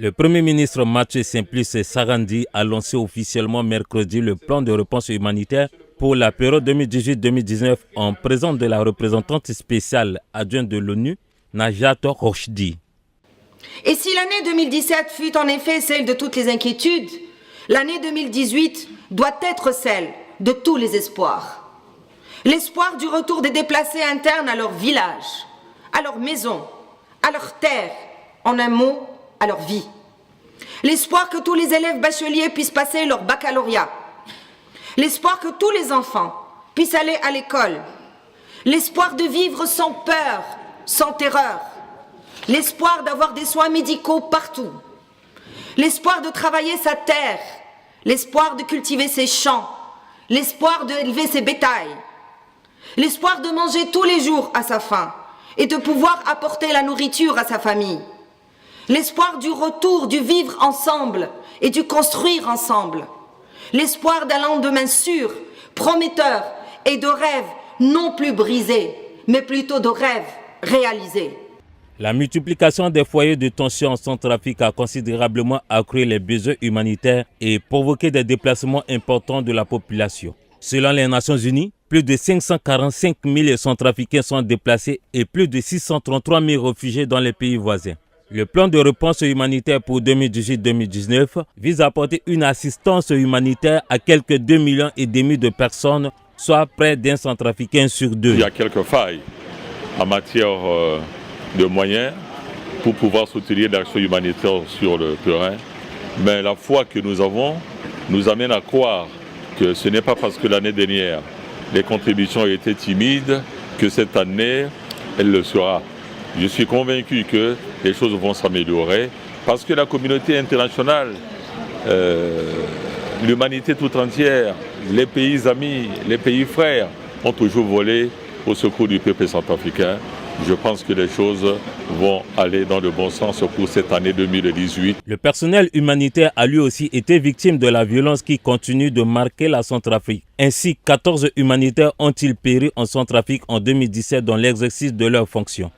Le Premier ministre Mathieu Simplice Sarandi a lancé officiellement mercredi le plan de réponse humanitaire pour la période 2018-2019 en présence de la représentante spéciale adjointe de l'ONU, Najat Rochdi. Et si l'année 2017 fut en effet celle de toutes les inquiétudes, l'année 2018 doit être celle de tous les espoirs. L'espoir du retour des déplacés internes à leur village, à leur maison, à leur terre, en un mot, à leur vie. L'espoir que tous les élèves bacheliers puissent passer leur baccalauréat. L'espoir que tous les enfants puissent aller à l'école. L'espoir de vivre sans peur, sans terreur. L'espoir d'avoir des soins médicaux partout. L'espoir de travailler sa terre. L'espoir de cultiver ses champs. L'espoir d'élever ses bétails. L'espoir de manger tous les jours à sa faim et de pouvoir apporter la nourriture à sa famille. L'espoir du retour, du vivre ensemble et du construire ensemble. L'espoir d'un lendemain sûr, prometteur et de rêves non plus brisés, mais plutôt de rêves réalisés. La multiplication des foyers de tension en Centrafrique a considérablement accru les besoins humanitaires et provoqué des déplacements importants de la population. Selon les Nations Unies, plus de 545 000 Centrafricains sont déplacés et plus de 633 000 réfugiés dans les pays voisins. Le plan de réponse humanitaire pour 2018-2019 vise à apporter une assistance humanitaire à quelques 2,5 millions de personnes, soit près d'un Centrafricain sur deux. Il y a quelques failles en matière de moyens pour pouvoir soutenir l'action humanitaire sur le terrain. Mais la foi que nous avons nous amène à croire que ce n'est pas parce que l'année dernière, les contributions étaient timides que cette année, elle le sera. Je suis convaincu que les choses vont s'améliorer parce que la communauté internationale, l'humanité tout entière, les pays amis, les pays frères ont toujours volé au secours du peuple centrafricain. Je pense que les choses vont aller dans le bon sens pour cette année 2018. Le personnel humanitaire a lui aussi été victime de la violence qui continue de marquer la Centrafrique. Ainsi, 14 humanitaires ont-ils péri en Centrafrique en 2017 dans l'exercice de leurs fonctions.